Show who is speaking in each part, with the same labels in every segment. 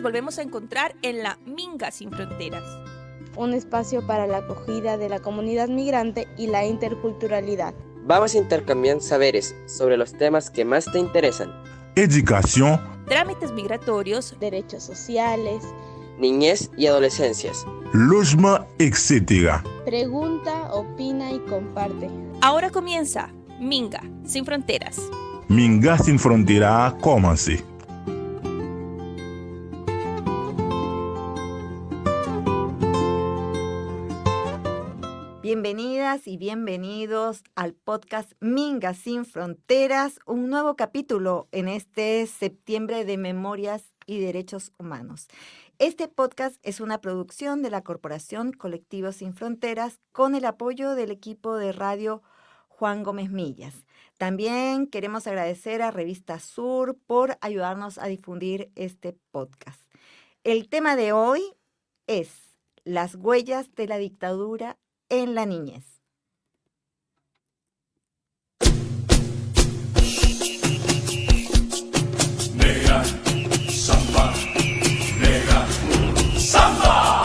Speaker 1: volvemos a encontrar en la Minga Sin Fronteras.
Speaker 2: Un espacio para la acogida de la comunidad migrante y la interculturalidad.
Speaker 3: Vamos a intercambiar saberes sobre los temas que más te interesan.
Speaker 4: Educación,
Speaker 1: Trámites migratorios,
Speaker 2: Derechos sociales,
Speaker 3: niñez y adolescencias.
Speaker 4: logement, etc.
Speaker 2: pregunta, opina y comparte.
Speaker 1: Ahora comienza Minga Sin Fronteras.
Speaker 4: Minga Sin Fronteras a commencé.
Speaker 5: Bienvenidas y bienvenidos al podcast Minga Sin Fronteras, un nuevo capítulo en este septiembre de Memorias y Derechos Humanos. Este podcast es una producción de la Corporación Colectivos Sin Fronteras con el apoyo del equipo de radio Juan Gómez Millas. También queremos agradecer a Revista Sur por ayudarnos a difundir este podcast. El tema de hoy es las huellas de la dictadura en la niñez.
Speaker 6: Negra, samba, negra, samba.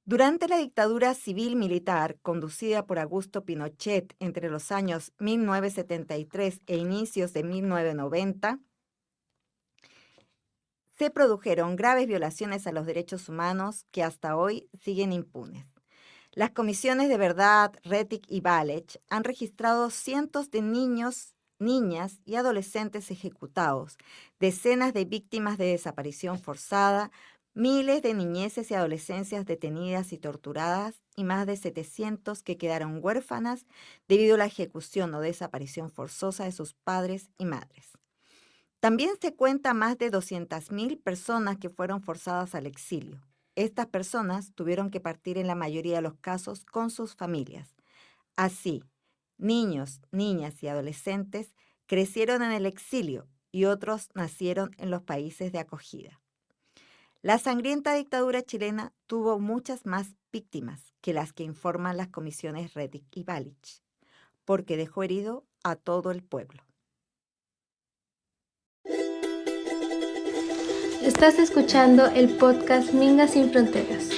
Speaker 5: Durante la dictadura civil-militar conducida por Augusto Pinochet entre los años 1973 e inicios de 1990, se produjeron graves violaciones a los derechos humanos que hasta hoy siguen impunes. Las comisiones de Verdad, Rettig y Valech han registrado cientos de niños, niñas y adolescentes ejecutados, decenas de víctimas de desaparición forzada, miles de niñeces y adolescencias detenidas y torturadas y más de 700 que quedaron huérfanas debido a la ejecución o desaparición forzosa de sus padres y madres. También se cuenta más de 200.000 personas que fueron forzadas al exilio. Estas personas tuvieron que partir en la mayoría de los casos con sus familias. Así, niños, niñas y adolescentes crecieron en el exilio y otros nacieron en los países de acogida. La sangrienta dictadura chilena tuvo muchas más víctimas que las que informan las comisiones Rettig y Valech, porque dejó herido a todo el pueblo.
Speaker 7: Estás escuchando el podcast Minga Sin Fronteras.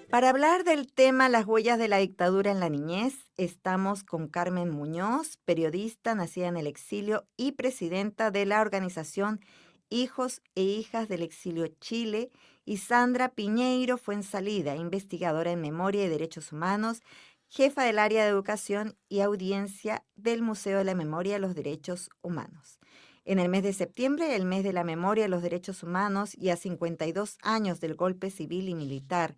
Speaker 5: Para hablar del tema Las huellas de la dictadura en la niñez, estamos con Carmen Muñoz, periodista nacida en el exilio y presidenta de la organización Hijos e Hijas del Exilio Chile, y Sandra Piñeiro Fuenzalida, investigadora en Memoria y Derechos Humanos, jefa del área de Educación y Audiencia del Museo de la Memoria y los Derechos Humanos. En el mes de septiembre, el mes de la Memoria y los Derechos Humanos, y a 52 años del golpe civil y militar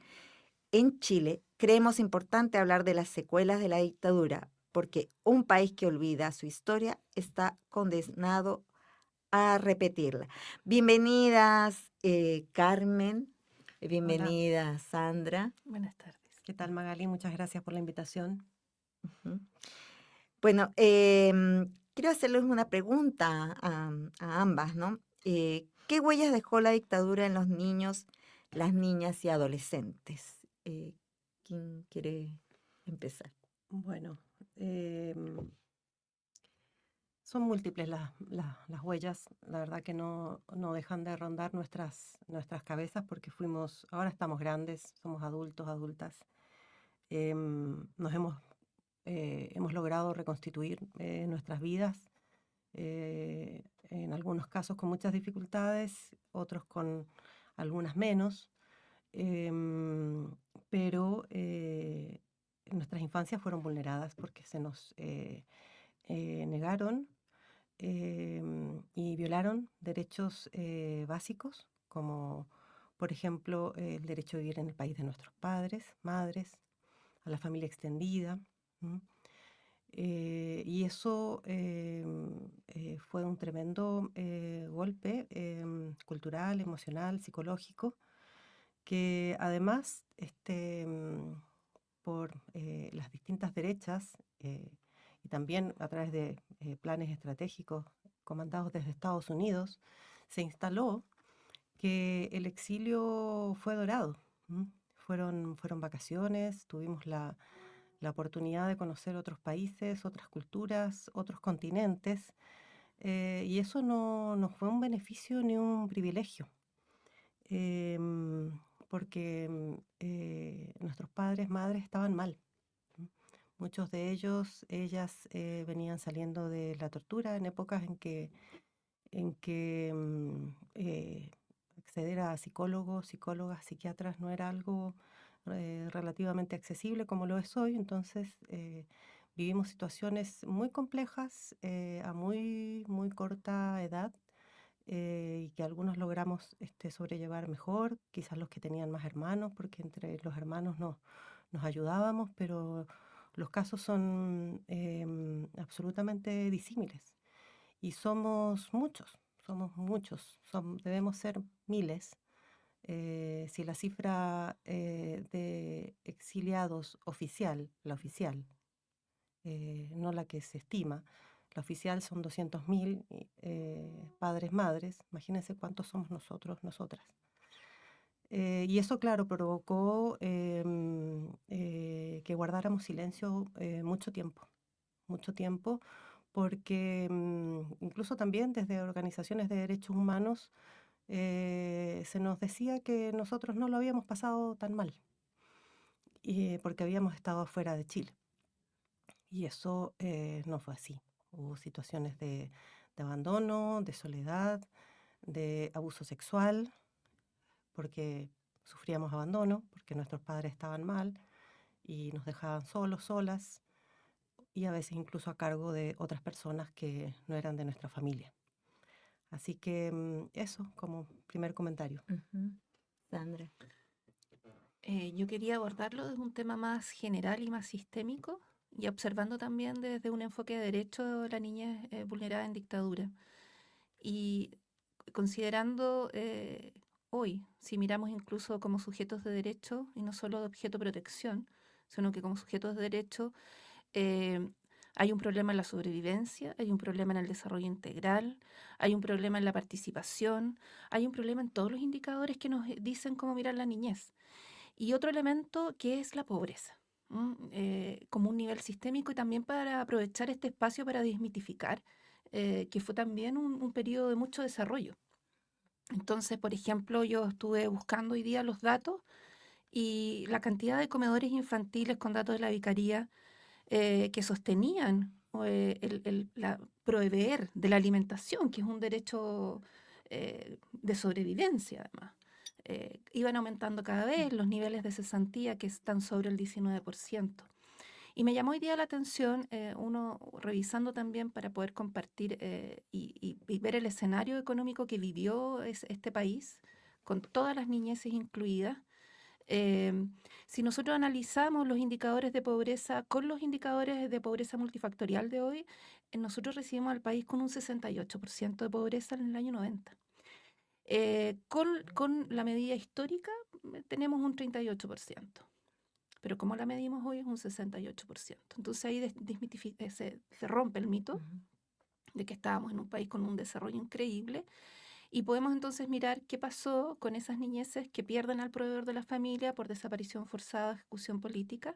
Speaker 5: en Chile, creemos importante hablar de las secuelas de la dictadura, porque un país que olvida su historia está condenado a repetirla. Bienvenidas, Carmen. Bienvenida,
Speaker 8: Hola.
Speaker 5: Sandra.
Speaker 8: Buenas tardes. ¿Qué tal, Magali? Muchas gracias por la invitación.
Speaker 5: Uh-huh. Bueno, quiero hacerles una pregunta a ambas, ¿no? ¿Qué huellas dejó la dictadura en los niños, las niñas y adolescentes? ¿Quién quiere empezar?
Speaker 8: Bueno, son múltiples las huellas. La verdad que no dejan de rondar nuestras cabezas porque ahora estamos grandes, somos adultos, adultas. Nos hemos logrado reconstituir nuestras vidas, en algunos casos con muchas dificultades, otros con algunas menos, pero nuestras infancias fueron vulneradas porque se nos negaron y violaron derechos básicos, como por ejemplo el derecho a vivir en el país de nuestros padres, madres, a la familia extendida. Y eso fue un tremendo golpe cultural, emocional, psicológico, que además por las distintas derechas y también a través de planes estratégicos comandados desde Estados Unidos, se instaló que el exilio fue dorado, ¿m? Fueron vacaciones, tuvimos la oportunidad de conocer otros países, otras culturas, otros continentes, y eso no fue un beneficio ni un privilegio, porque nuestros padres, madres estaban mal. ¿M? Muchos de ellas venían saliendo de la tortura en épocas en que acceder a psicólogos, psicólogas, psiquiatras no era algo relativamente accesible como lo es hoy. Entonces vivimos situaciones muy complejas a muy corta edad, y que algunos logramos sobrellevar mejor, quizás los que tenían más hermanos, porque entre los hermanos nos ayudábamos, pero los casos son absolutamente disímiles. Y somos muchos, debemos ser miles. Si la cifra de exiliados oficial, la oficial, no la que se estima, la oficial son 200.000 padres, madres, imagínense cuántos somos nosotros, nosotras. Y eso, claro, provocó que guardáramos silencio mucho tiempo, porque incluso también desde organizaciones de derechos humanos se nos decía que nosotros no lo habíamos pasado tan mal, porque habíamos estado afuera de Chile. Y eso no fue así. Hubo situaciones de abandono, de soledad, de abuso sexual, porque sufríamos abandono, porque nuestros padres estaban mal y nos dejaban solos, solas, y a veces incluso a cargo de otras personas que no eran de nuestra familia. Así que eso como primer comentario.
Speaker 5: Sandra.
Speaker 1: Yo quería abordarlo desde un tema más general y más sistémico, y observando también desde un enfoque de derecho la niñez vulnerada en dictadura. Y considerando hoy, si miramos incluso como sujetos de derecho, y no solo de objeto de protección, sino que como sujetos de derecho, hay un problema en la sobrevivencia, hay un problema en el desarrollo integral, hay un problema en la participación, hay un problema en todos los indicadores que nos dicen cómo mirar la niñez. Y otro elemento que es la pobreza, como un nivel sistémico, y también para aprovechar este espacio para desmitificar, que fue también un periodo de mucho desarrollo. Entonces, por ejemplo, yo estuve buscando hoy día los datos y la cantidad de comedores infantiles con datos de la Vicaría que sostenían proveer de la alimentación, que es un derecho de sobrevivencia además. Iban aumentando cada vez los niveles de cesantía, que están sobre el 19%. Y me llamó hoy día la atención, uno revisando también para poder compartir y ver el escenario económico que vivió este país, con todas las niñeces incluidas. Si nosotros analizamos los indicadores de pobreza con los indicadores de pobreza multifactorial de hoy, nosotros recibimos al país con un 68% de pobreza en el año 90. Con la medida histórica tenemos un 38%, pero como la medimos hoy es un 68%. Entonces ahí se rompe el mito de que estábamos en un país con un desarrollo increíble, y podemos entonces mirar qué pasó con esas niñeces que pierden al proveedor de la familia por desaparición forzada, ejecución política,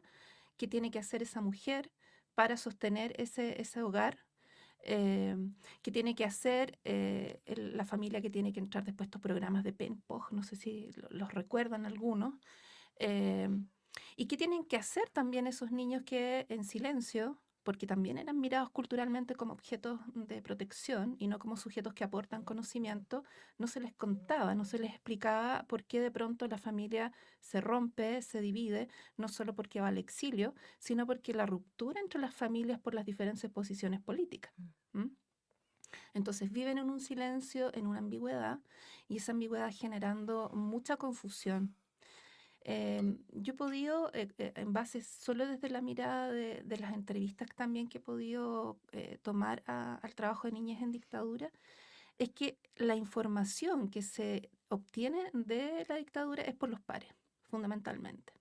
Speaker 1: qué tiene que hacer esa mujer para sostener ese hogar, qué tiene que hacer la familia que tiene que entrar después a estos programas de PENPOG, no sé si los recuerdan algunos, y qué tienen que hacer también esos niños que en silencio, porque también eran mirados culturalmente como objetos de protección y no como sujetos que aportan conocimiento, no se les contaba, no se les explicaba por qué de pronto la familia se rompe, se divide, no solo porque va al exilio, sino porque la ruptura entre las familias por las diferentes posiciones políticas. Entonces viven en un silencio, en una ambigüedad, y esa ambigüedad generando mucha confusión. Yo he podido, en base solo desde la mirada de las entrevistas también que he podido tomar al trabajo de niñez en dictadura, es que la información que se obtiene de la dictadura es por los pares, fundamentalmente.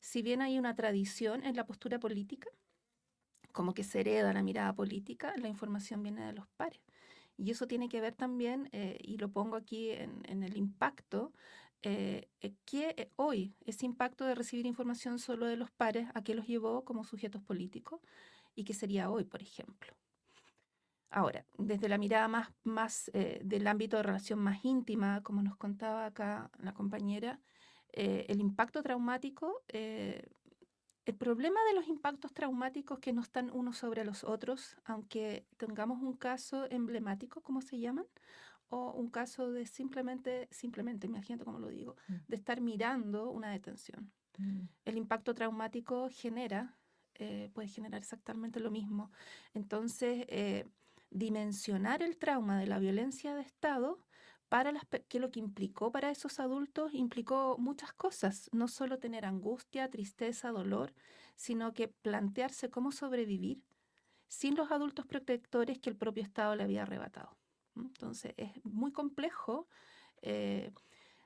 Speaker 1: Si bien hay una tradición en la postura política, como que se hereda la mirada política, la información viene de los pares. Y eso tiene que ver también, y lo pongo aquí en el impacto, hoy ese impacto de recibir información solo de los pares, ¿a qué los llevó como sujetos políticos? ¿Y qué sería hoy, por ejemplo? Ahora, desde la mirada más del ámbito de relación más íntima, como nos contaba acá la compañera, el impacto traumático, el problema de los impactos traumáticos que no están unos sobre los otros, aunque tengamos un caso emblemático, ¿cómo se llaman? O un caso de simplemente, imagínate cómo lo digo, de estar mirando una detención. El impacto traumático puede generar exactamente lo mismo. Entonces, dimensionar el trauma de la violencia de Estado que lo que implicó para esos adultos implicó muchas cosas, no solo tener angustia, tristeza, dolor, sino que plantearse cómo sobrevivir sin los adultos protectores que el propio Estado le había arrebatado. Entonces, es muy complejo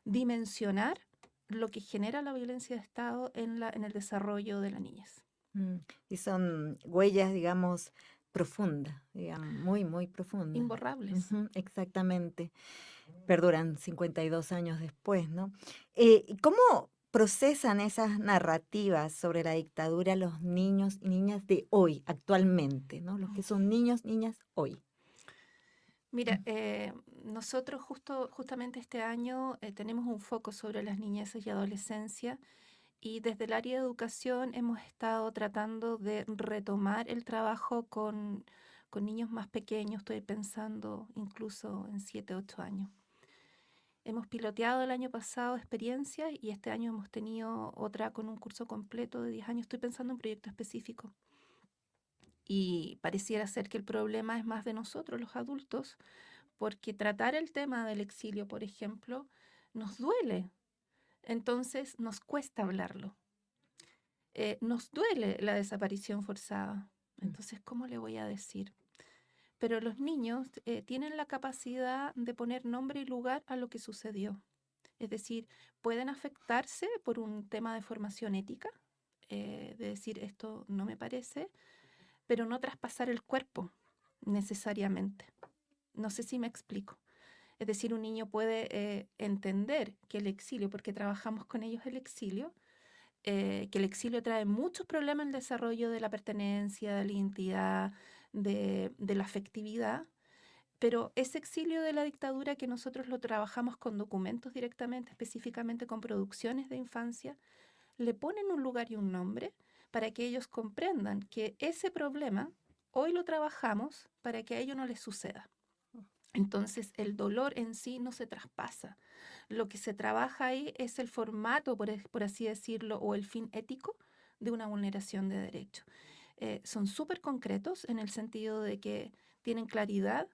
Speaker 1: dimensionar lo que genera la violencia de Estado en el desarrollo de la niñez.
Speaker 5: Y son huellas, digamos, profundas, digamos, muy, muy profundas.
Speaker 1: Imborrables.
Speaker 5: Exactamente. Perduran 52 años después, ¿no? ¿Cómo procesan esas narrativas sobre la dictadura los niños y niñas de hoy, actualmente, ¿no? Los que son niños, niñas hoy.
Speaker 1: Mira, nosotros justamente este año tenemos un foco sobre las niñeces y adolescencia y desde el área de educación hemos estado tratando de retomar el trabajo con niños más pequeños, estoy pensando incluso en 7, 8 años. Hemos piloteado el año pasado experiencias y este año hemos tenido otra con un curso completo de 10 años. Estoy pensando en un proyecto específico. Y pareciera ser que el problema es más de nosotros, los adultos, porque tratar el tema del exilio, por ejemplo, nos duele. Entonces nos cuesta hablarlo. Nos duele la desaparición forzada. Entonces, ¿cómo le voy a decir? Pero los niños tienen la capacidad de poner nombre y lugar a lo que sucedió. Es decir, pueden afectarse por un tema de formación ética, de decir esto no me parece, pero no traspasar el cuerpo necesariamente. No sé si me explico. Es decir, un niño puede entender que el exilio, porque trabajamos con ellos el exilio, que el exilio trae muchos problemas en el desarrollo de la pertenencia, de la identidad, de la afectividad, pero ese exilio de la dictadura que nosotros lo trabajamos con documentos directamente, específicamente con producciones de infancia, le ponen un lugar y un nombre para que ellos comprendan que ese problema hoy lo trabajamos para que a ellos no les suceda. Entonces el dolor en sí no se traspasa. Lo que se trabaja ahí es el formato, por así decirlo, o el fin ético de una vulneración de derecho. Son súper concretos en el sentido de que tienen claridad,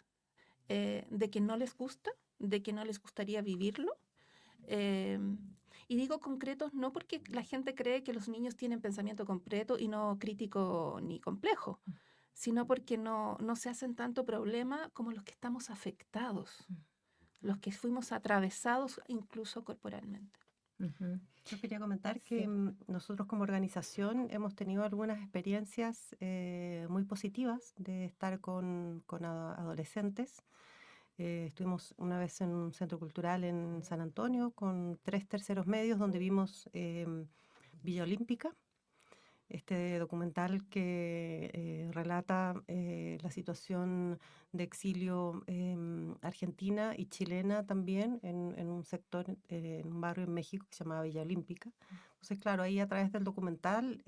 Speaker 1: de que no les gusta, de que no les gustaría vivirlo. Y digo concretos no porque la gente cree que los niños tienen pensamiento concreto y no crítico ni complejo, sino porque no se hacen tanto problema como los que estamos afectados, los que fuimos atravesados incluso corporalmente.
Speaker 8: Yo quería comentar que nosotros como organización hemos tenido algunas experiencias muy positivas de estar con adolescentes. Estuvimos una vez en un centro cultural en San Antonio con 3 terceros medios donde vimos Villa Olímpica, este documental que relata la situación de exilio argentina y chilena también en un sector, en un barrio en México que se llamaba Villa Olímpica. Entonces, claro, ahí a través del documental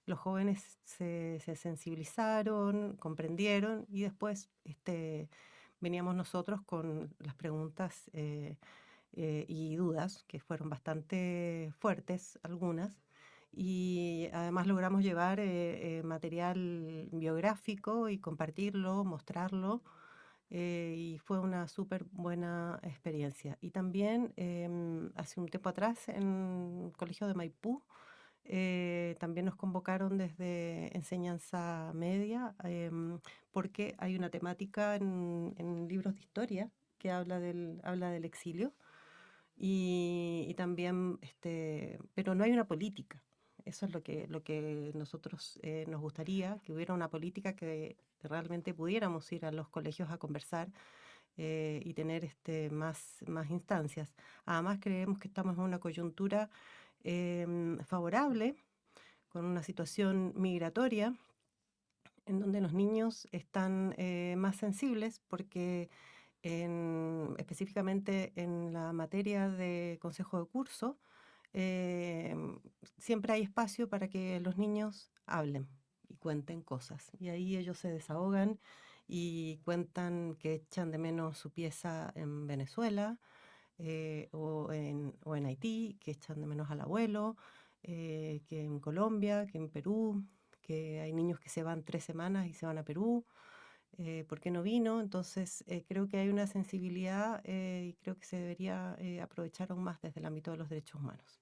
Speaker 8: los jóvenes se sensibilizaron, comprendieron y después veníamos nosotros con las preguntas y dudas, que fueron bastante fuertes algunas, y además logramos llevar material biográfico y compartirlo, mostrarlo, y fue una súper buena experiencia. Y también hace un tiempo atrás en el Colegio de Maipú, también nos convocaron desde enseñanza media, porque hay una temática en libros de historia que habla del exilio y también, pero no hay una política. Eso es lo que nosotros nos gustaría, que hubiera una política que realmente pudiéramos ir a los colegios a conversar y tener más instancias. Además, creemos que estamos en una coyuntura favorable, con una situación migratoria, en donde los niños están más sensibles porque específicamente en la materia de consejo de curso, siempre hay espacio para que los niños hablen y cuenten cosas. Y ahí ellos se desahogan y cuentan que echan de menos su pieza en Venezuela o en Haití, que echan de menos al abuelo, que en Colombia, que en Perú, que hay niños que se van 3 semanas y se van a Perú. ¿Por qué no vino? Entonces, creo que hay una sensibilidad y creo que se debería aprovechar aún más desde el ámbito de los derechos humanos.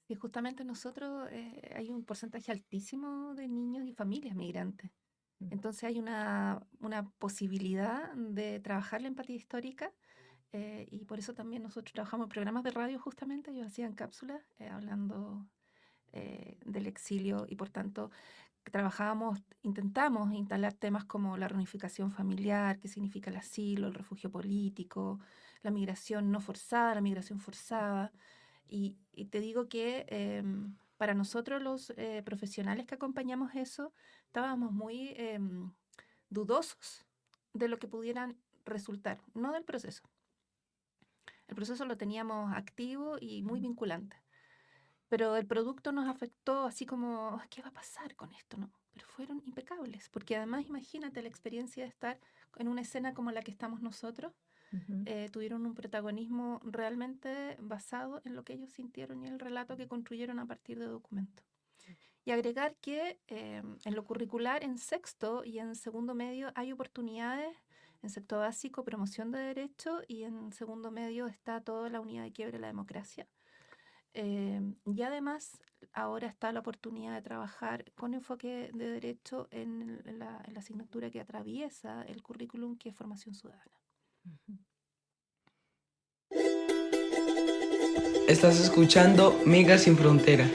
Speaker 1: Y justamente nosotros hay un porcentaje altísimo de niños y familias migrantes. Entonces hay una posibilidad de trabajar la empatía histórica y por eso también nosotros trabajamos en programas de radio justamente, ellos hacían cápsulas hablando del exilio y por tanto intentamos instalar temas como la reunificación familiar, qué significa el asilo, el refugio político, la migración no forzada, la migración forzada. Y te digo que para nosotros los profesionales que acompañamos eso, estábamos muy dudosos de lo que pudieran resultar, no del proceso. El proceso lo teníamos activo y muy vinculante. Pero el producto nos afectó así como, ¿qué va a pasar con esto? No, pero fueron impecables, porque además imagínate la experiencia de estar en una escena como la que estamos nosotros, tuvieron un protagonismo realmente basado en lo que ellos sintieron y el relato que construyeron a partir de documentos. Y agregar que en lo curricular, en sexto y en segundo medio hay oportunidades, en sexto básico, promoción de derechos, y en segundo medio está toda la unidad de quiebre de la democracia. Y además ahora está la oportunidad de trabajar con enfoque de derecho en la asignatura que atraviesa el currículum, que es formación ciudadana.
Speaker 9: Estás escuchando Migas sin Frontera.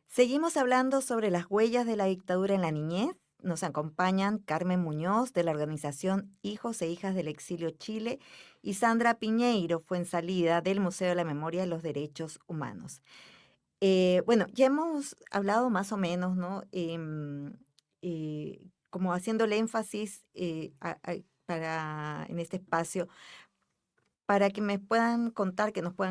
Speaker 5: Seguimos hablando sobre las huellas de la dictadura en la niñez. Nos acompañan Carmen Muñoz, de la organización Hijos e Hijas del Exilio Chile, y Sandra Piñeiro, Fuensalida, del Museo de la Memoria y los Derechos Humanos. Bueno, ya hemos hablado más o menos, ¿no? Como haciéndole énfasis en este espacio, para que nos puedan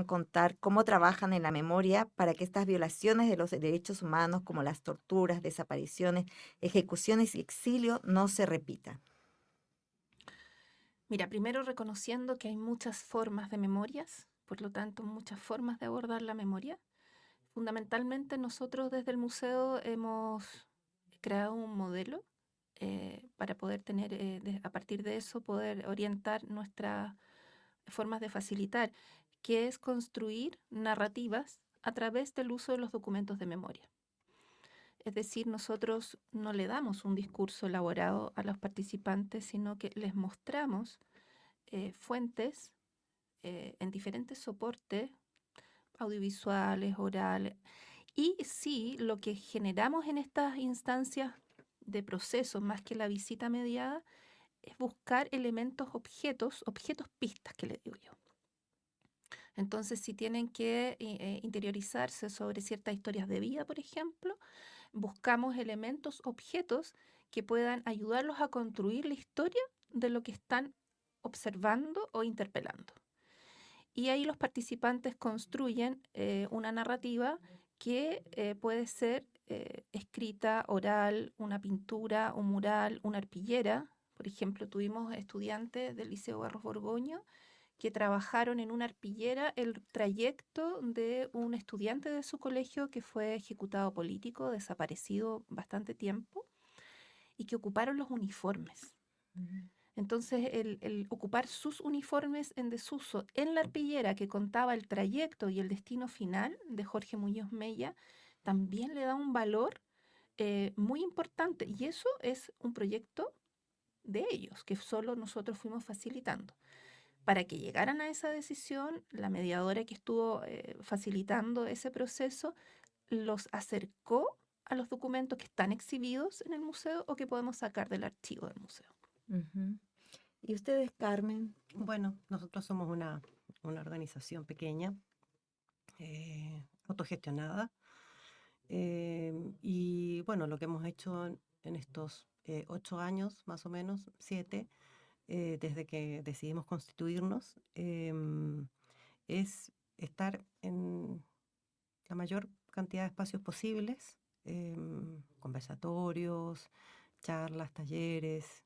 Speaker 5: contar cómo trabajan en la memoria para que estas violaciones de los derechos humanos, como las torturas, desapariciones, ejecuciones y exilio, no se repitan.
Speaker 1: Mira, primero reconociendo que hay muchas formas de memorias, por lo tanto, muchas formas de abordar la memoria. Fundamentalmente, nosotros desde el museo hemos creado un modelo para poder tener, a partir de eso, poder orientar nuestras formas de facilitar, que es construir narrativas a través del uso de los documentos de memoria. Es decir, nosotros no le damos un discurso elaborado a los participantes, sino que les mostramos fuentes en diferentes soportes, audiovisuales, orales, y sí, lo que generamos en estas instancias de proceso, más que la visita mediada, es buscar objetos pistas, que le digo yo. Entonces, si tienen que interiorizarse sobre ciertas historias de vida, por ejemplo, buscamos objetos que puedan ayudarlos a construir la historia de lo que están observando o interpelando. Y ahí los participantes construyen una narrativa que puede ser escrita, oral, una pintura, un mural, una arpillera. Por ejemplo, tuvimos estudiantes del Liceo Barros Borgoño que trabajaron en una arpillera el trayecto de un estudiante de su colegio que fue ejecutado político, desaparecido bastante tiempo, y que ocuparon los uniformes. Entonces, el ocupar sus uniformes en desuso en la arpillera que contaba el trayecto y el destino final de Jorge Muñoz Mella también le da un valor muy importante. Y eso es un proyecto de ellos, que solo nosotros fuimos facilitando. Para que llegaran a esa decisión, la mediadora que estuvo facilitando ese proceso los acercó a los documentos que están exhibidos en el museo o que podemos sacar del archivo del museo.
Speaker 5: Ujú. ¿Y ustedes, Carmen?
Speaker 8: Bueno, nosotros somos una organización pequeña, autogestionada. Y bueno, lo que hemos hecho en estos 8 años, más o menos, 7, desde que decidimos constituirnos, es estar en la mayor cantidad de espacios posibles, conversatorios, charlas, talleres,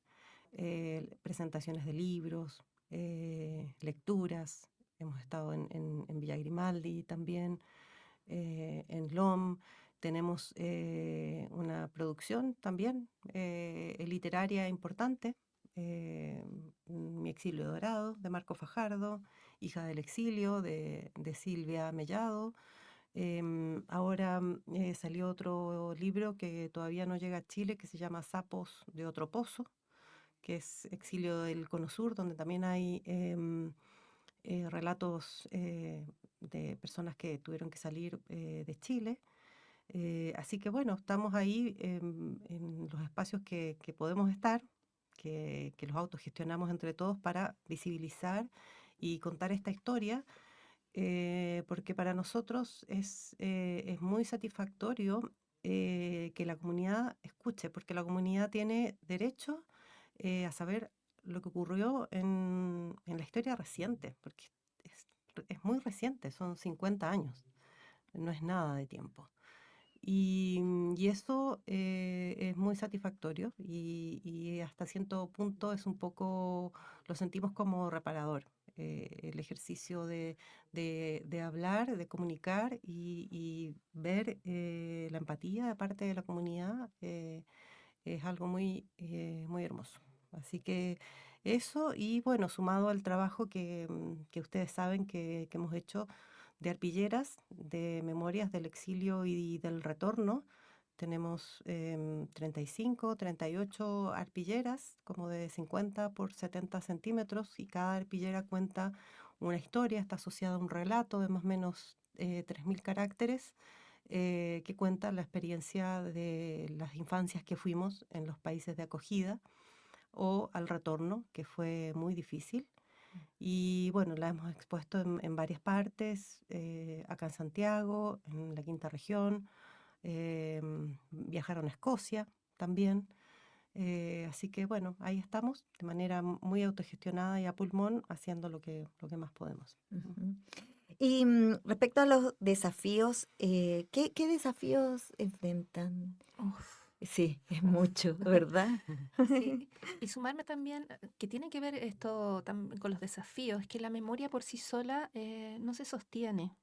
Speaker 8: presentaciones de libros, lecturas. Hemos estado en Villa Grimaldi también, en LOM. Tenemos una producción también literaria importante, Mi exilio dorado, de Marco Fajardo, Hija del exilio, de Silvia Mellado. Ahora salió otro libro que todavía no llega a Chile, que se llama Sapos de otro pozo, que es Exilio del Cono Sur, donde también hay relatos de personas que tuvieron que salir de Chile. Así que bueno, estamos ahí en los espacios que podemos estar, que los autogestionamos entre todos para visibilizar y contar esta historia, porque para nosotros es muy satisfactorio que la comunidad escuche, porque la comunidad tiene derecho a saber lo que ocurrió en la historia reciente, porque es muy reciente, son 50 años, no es nada de tiempo. Y eso es muy satisfactorio y hasta cierto punto es un poco, lo sentimos como reparador, el ejercicio de hablar, de comunicar y ver la empatía de parte de la comunidad es algo muy hermoso. Así que eso, y bueno, sumado al trabajo que ustedes saben que hemos hecho de arpilleras, de memorias del exilio y del retorno. Tenemos 35, 38 arpilleras, como de 50 por 70 centímetros, y cada arpillera cuenta una historia, está asociada a un relato de más o menos 3.000 caracteres, que cuenta la experiencia de las infancias que fuimos en los países de acogida o al retorno, que fue muy difícil. Y bueno, la hemos expuesto en varias partes, acá en Santiago, en la quinta región, viajaron a Escocia también. Así que bueno, ahí estamos de manera muy autogestionada y a pulmón haciendo lo que más podemos.
Speaker 5: Ujú. Y respecto a los desafíos, ¿qué desafíos enfrentan?
Speaker 1: Uf,
Speaker 5: Sí, es mucho, ¿verdad?
Speaker 1: sí. Y sumarme también, que tiene que ver esto también con los desafíos, que la memoria por sí sola no se sostiene.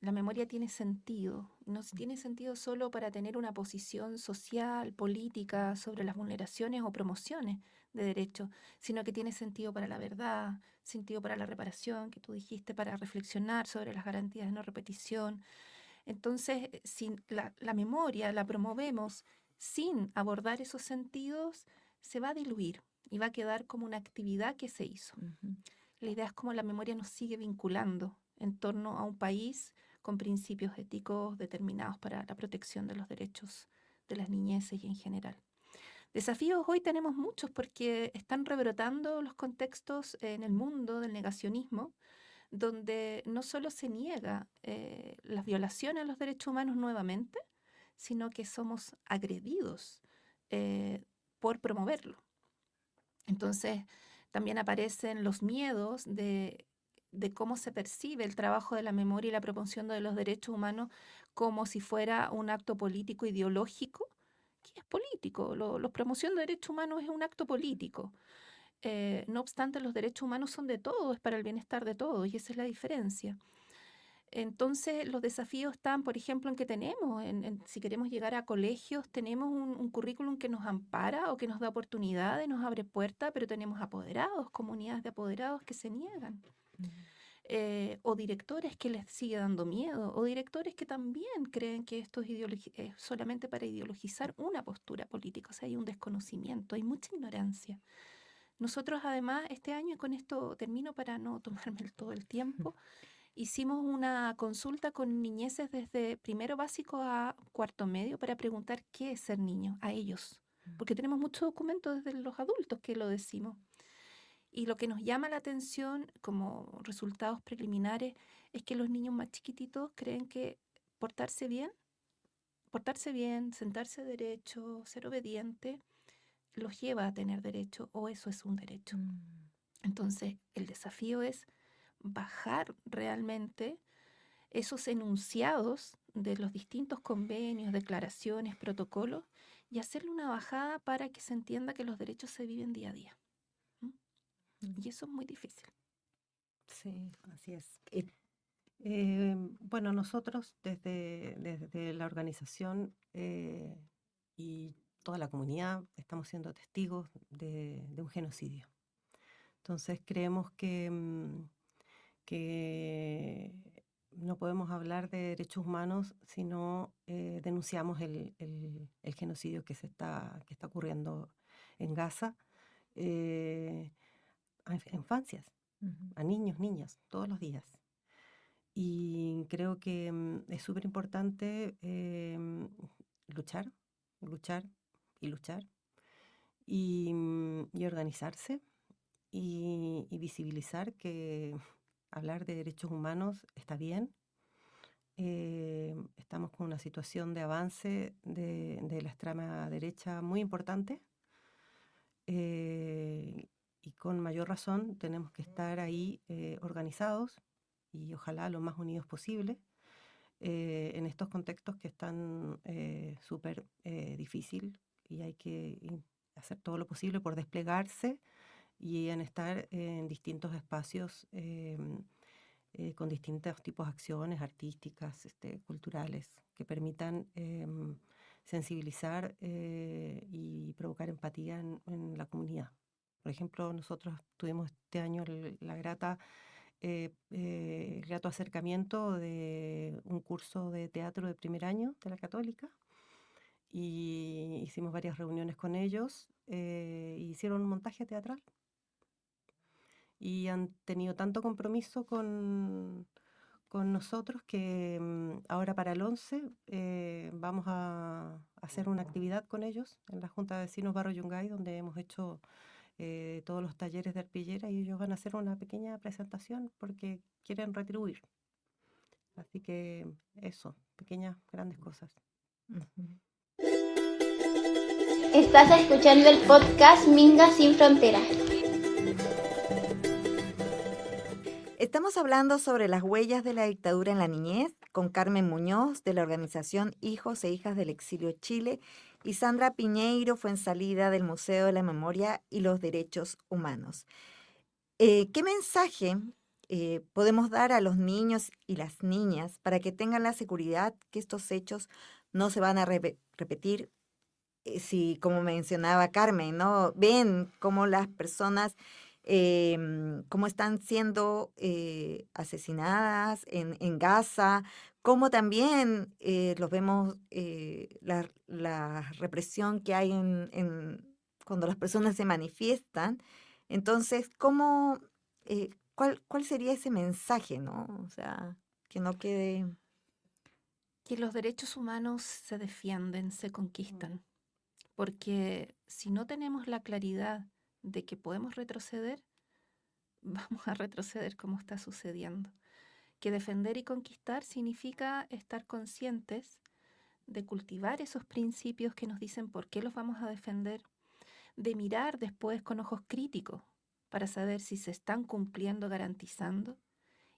Speaker 1: La memoria tiene sentido, no tiene sentido solo para tener una posición social, política sobre las vulneraciones o promociones de derechos, sino que tiene sentido para la verdad, sentido para la reparación, que tú dijiste, para reflexionar sobre las garantías de no repetición. Entonces, si la memoria la promovemos sin abordar esos sentidos, se va a diluir y va a quedar como una actividad que se hizo.
Speaker 5: Ujú.
Speaker 1: La idea es cómo la memoria nos sigue vinculando en torno a un país con principios éticos determinados para la protección de los derechos de las niñeces y en general. Desafíos hoy tenemos muchos porque están rebrotando los contextos en el mundo del negacionismo, donde no solo se niega las violaciones a los derechos humanos nuevamente, sino que somos agredidos por promoverlo. Entonces, también aparecen los miedos de cómo se percibe el trabajo de la memoria y la promoción de los derechos humanos como si fuera un acto político ideológico, que es político. La promoción de derechos humanos es un acto político. No obstante, los derechos humanos son de todos, es para el bienestar de todos, y esa es la diferencia. Entonces, los desafíos están, por ejemplo, en que tenemos, si queremos llegar a colegios, tenemos un currículum que nos ampara o que nos da oportunidades, nos abre puertas, pero tenemos apoderados, comunidades de apoderados que se niegan. O directores que les sigue dando miedo, o directores que también creen que esto es solamente para ideologizar una postura política. O sea, hay un desconocimiento, hay mucha ignorancia. Nosotros además este año, y con esto termino para no tomarme todo el tiempo, hicimos una consulta con niñeces desde primero básico a cuarto medio para preguntar qué es ser niño a ellos, porque tenemos muchos documentos desde los adultos que lo decimos. Y lo que nos llama la atención como resultados preliminares es que los niños más chiquititos creen que portarse bien, sentarse derecho, ser obediente, los lleva a tener derecho o eso es un derecho. Entonces, el desafío es bajar realmente esos enunciados de los distintos convenios, declaraciones, protocolos y hacerle una bajada para que se entienda que los derechos se viven día a día. Y eso es muy difícil.
Speaker 8: Sí, así es.
Speaker 5: Eh,
Speaker 8: Bueno, nosotros desde la organización y toda la comunidad estamos siendo testigos de un genocidio. Entonces creemos que no podemos hablar de derechos humanos si no denunciamos el genocidio que está ocurriendo en Gaza a infancias, a niños, niñas, todos los días. Y creo que es súper importante luchar, luchar y luchar y organizarse y visibilizar que hablar de derechos humanos está bien. Estamos con una situación de avance de la extrema derecha muy importante y con mayor razón tenemos que estar ahí organizados y ojalá lo más unidos posible en estos contextos que están súper difícil y hay que hacer todo lo posible por desplegarse y en estar en distintos espacios con distintos tipos de acciones artísticas, culturales, que permitan sensibilizar y provocar empatía en la comunidad. Por ejemplo, nosotros tuvimos este año el grato acercamiento de un curso de teatro de primer año de la Católica y hicimos varias reuniones con ellos y hicieron un montaje teatral y han tenido tanto compromiso con nosotros que ahora para el 11 vamos a hacer una actividad con ellos en la Junta de Vecinos Barrio Yungay, donde hemos hecho todos los talleres de arpillera y ellos van a hacer una pequeña presentación porque quieren retribuir. Así que eso, pequeñas, grandes cosas.
Speaker 7: Estás escuchando el podcast Minga Sin Fronteras.
Speaker 5: Estamos hablando sobre las huellas de la dictadura en la niñez con Carmen Muñoz de la organización Hijos e Hijas del Exilio Chile y Sandra Piñeiro, Fuensalida del Museo de la Memoria y los Derechos Humanos. ¿Qué mensaje podemos dar a los niños y las niñas para que tengan la seguridad que estos hechos no se van a repetir? Si, como mencionaba Carmen, ¿no? Ven cómo las personas cómo están siendo asesinadas en Gaza, cómo también los vemos la represión que hay cuando las personas se manifiestan. Entonces, ¿cuál sería ese mensaje, no? O sea, que no quede...
Speaker 1: Que los derechos humanos se defienden, se conquistan, porque si no tenemos la claridad de que podemos retroceder, vamos a retroceder como está sucediendo. Que defender y conquistar significa estar conscientes de cultivar esos principios que nos dicen por qué los vamos a defender, de mirar después con ojos críticos para saber si se están cumpliendo, garantizando,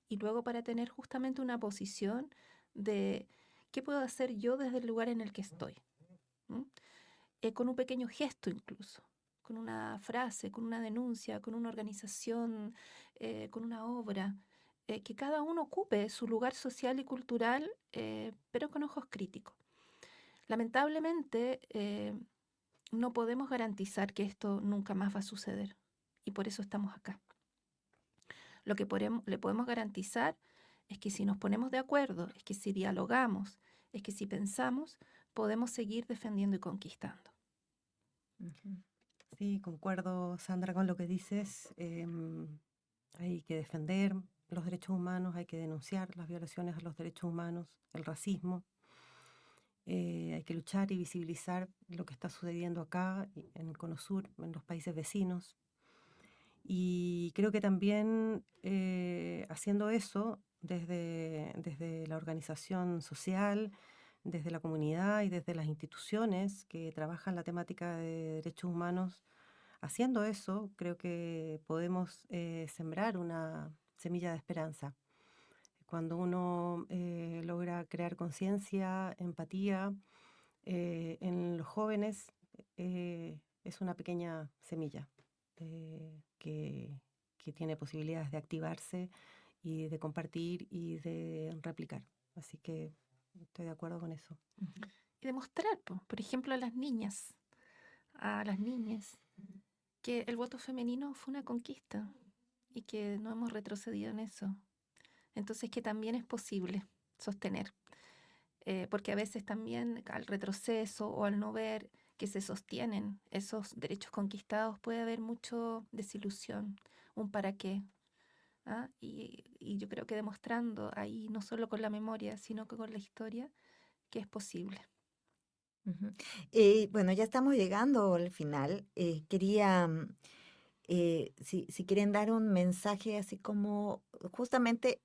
Speaker 1: y luego para tener justamente una posición de qué puedo hacer yo desde el lugar en el que estoy. Con un pequeño gesto incluso, con una frase, con una denuncia, con una organización, con una obra, que cada uno ocupe su lugar social y cultural, pero con ojos críticos. Lamentablemente, no podemos garantizar que esto nunca más va a suceder y por eso estamos acá. Lo que le podemos garantizar es que si nos ponemos de acuerdo, es que si dialogamos, es que si pensamos, podemos seguir defendiendo y conquistando.
Speaker 8: Sí, concuerdo, Sandra, con lo que dices. Hay que defender, los derechos humanos, hay que denunciar las violaciones a los derechos humanos, el racismo. Hay que luchar y visibilizar lo que está sucediendo acá, en el Cono Sur, en los países vecinos. Y creo que también haciendo eso desde la organización social, desde la comunidad y desde las instituciones que trabajan la temática de derechos humanos, haciendo eso creo que podemos sembrar una semilla de esperanza. Cuando uno logra crear conciencia, empatía en los jóvenes, es una pequeña semilla que tiene posibilidades de activarse y de compartir y de replicar. Así que estoy de acuerdo con eso.
Speaker 1: Y demostrar, por ejemplo, a las niñas, a las niñas, que el voto femenino fue una conquista y que no hemos retrocedido en eso. Entonces, que también es posible sostener. Porque a veces también al retroceso o al no ver que se sostienen esos derechos conquistados puede haber mucho desilusión, un para qué. ¿Ah? Y yo creo que demostrando ahí, no solo con la memoria, sino que con la historia, que es posible.
Speaker 5: Ujú. Bueno, ya estamos llegando al final. Quería, si quieren dar un mensaje así como justamente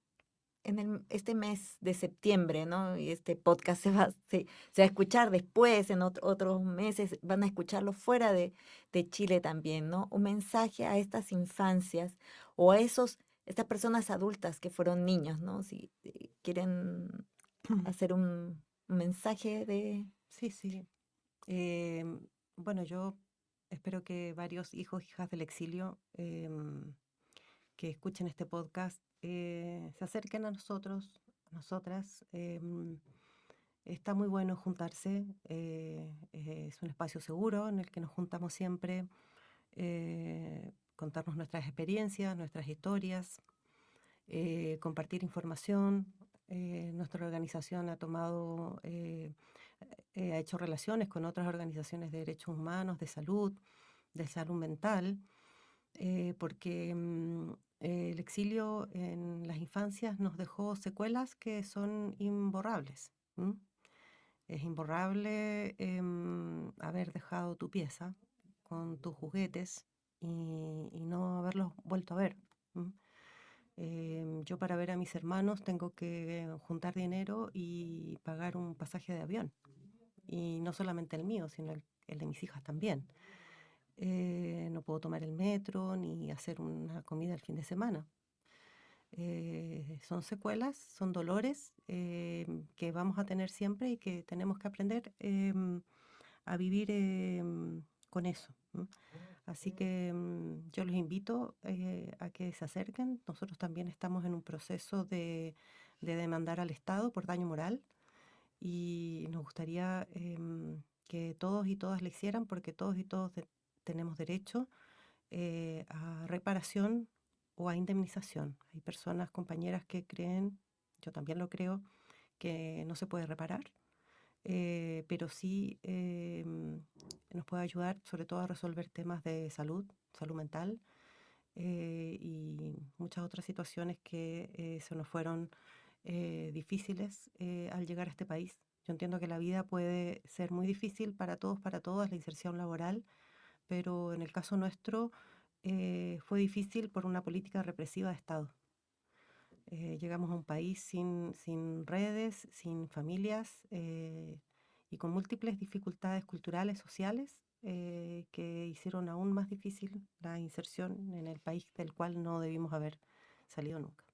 Speaker 5: en este mes de septiembre, ¿no? Y este podcast se va a escuchar después, en otros meses van a escucharlo fuera de Chile también, ¿no? Un mensaje a estas infancias o a estas personas adultas que fueron niños, ¿no? Si quieren hacer un mensaje de...
Speaker 8: Sí, sí. Bueno, yo espero que varios hijos, hijas del exilio que escuchen este podcast se acerquen a nosotros, a nosotras. Está muy bueno juntarse. Es un espacio seguro en el que nos juntamos siempre, contarnos nuestras experiencias, nuestras historias, compartir información. Nuestra organización ha hecho relaciones con otras organizaciones de derechos humanos, de salud mental, porque el exilio en las infancias nos dejó secuelas que son imborrables. Es imborrable haber dejado tu pieza con tus juguetes y no haberlos vuelto a ver. Yo para ver a mis hermanos tengo que juntar dinero y pagar un pasaje de avión. Y no solamente el mío, sino el de mis hijas también. No puedo tomar el metro ni hacer una comida el fin de semana. Son secuelas, son dolores que vamos a tener siempre y que tenemos que aprender a vivir con eso. Así que yo los invito a que se acerquen. Nosotros también estamos en un proceso de demandar al Estado por daño moral y nos gustaría que todos y todas lo hicieran porque todos y todos tenemos derecho a reparación o a indemnización. Hay personas, compañeras que creen, yo también lo creo, que no se puede reparar, pero sí nos puede ayudar sobre todo a resolver temas de salud mental y muchas otras situaciones que se nos fueron difíciles al llegar a este país. Yo entiendo que la vida puede ser muy difícil para todos, para todas, la inserción laboral, pero en el caso nuestro fue difícil por una política represiva de Estado. Llegamos a un país sin redes, sin familias y con múltiples dificultades culturales, sociales, que hicieron aún más difícil la inserción en el país del cual no debimos haber salido nunca.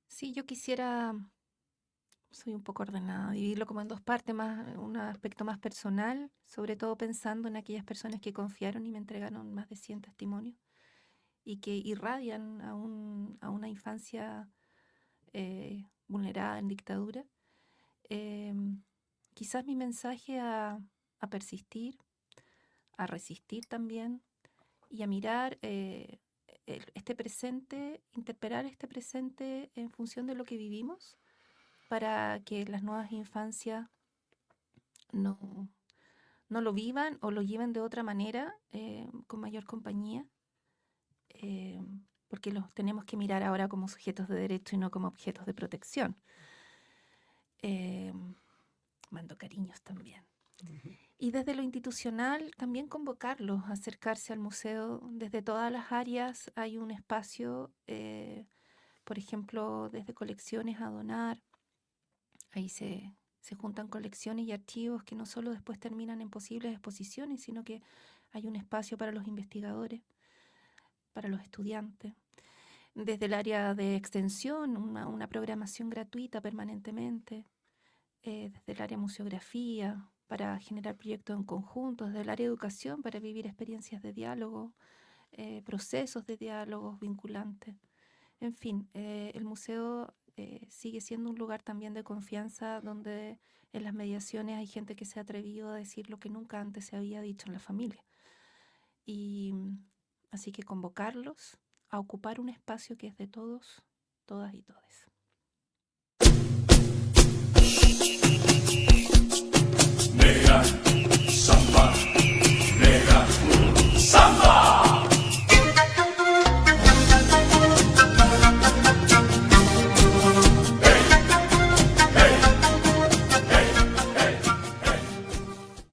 Speaker 1: Sí, yo quisiera, soy un poco ordenada, dividirlo como en dos partes, un aspecto más personal, sobre todo pensando en aquellas personas que confiaron y me entregaron más de 100 testimonios y que irradian a una infancia vulnerada en dictadura. Quizás mi mensaje a persistir, a resistir también y a mirar este presente, interpelar este presente en función de lo que vivimos para que las nuevas infancias no lo vivan o lo lleven de otra manera, con mayor compañía. porque los tenemos que mirar ahora como sujetos de derecho y no como objetos de protección. Mando cariños también. Y desde lo institucional también convocarlos a acercarse al museo. Desde todas las áreas hay un espacio, por ejemplo, desde colecciones a donar. Ahí se juntan colecciones y archivos que no solo después terminan en posibles exposiciones, sino que hay un espacio para los investigadores, para los estudiantes. Desde el área de extensión, una programación gratuita permanentemente. Desde el área museografía, para generar proyectos en conjunto. Desde el área de educación, para vivir experiencias de diálogo, procesos de diálogos vinculantes. En fin, el museo sigue siendo un lugar también de confianza donde en las mediaciones hay gente que se ha atrevido a decir lo que nunca antes se había dicho en la familia. Y así que convocarlos a ocupar un espacio que es de todos, todas y todes.
Speaker 6: Negra, samba, negra, samba.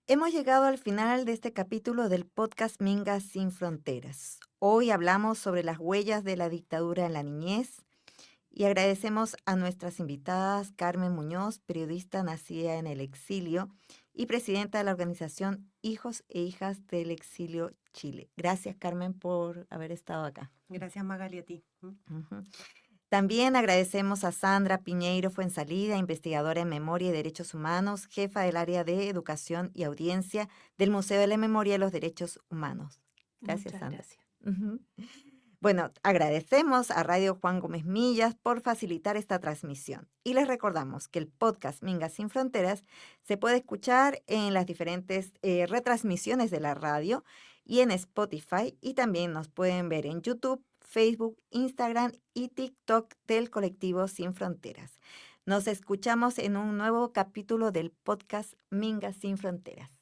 Speaker 5: Hemos llegado al final de este capítulo del podcast Minga Sin Fronteras. Hoy hablamos sobre las huellas de la dictadura en la niñez y agradecemos a nuestras invitadas Carmen Muñoz, periodista nacida en el exilio y presidenta de la organización Hijos e Hijas del Exilio Chile. Gracias, Carmen, por haber estado acá.
Speaker 8: Gracias, Magali, a ti.
Speaker 5: Ujú. También agradecemos a Sandra Piñeiro Fuensalida, investigadora en Memoria y Derechos Humanos, jefa del área de Educación y Audiencia del Museo de la Memoria y los Derechos Humanos. Gracias,
Speaker 1: Muchas
Speaker 5: Sandra.
Speaker 1: gracias.
Speaker 5: Ujú. Bueno, agradecemos a Radio Juan Gómez Millas por facilitar esta transmisión. Y les recordamos que el podcast Minga Sin Fronteras se puede escuchar en las diferentes retransmisiones de la radio y en Spotify, y también nos pueden ver en YouTube, Facebook, Instagram y TikTok del colectivo Sin Fronteras. Nos escuchamos en un nuevo capítulo del podcast Minga Sin Fronteras.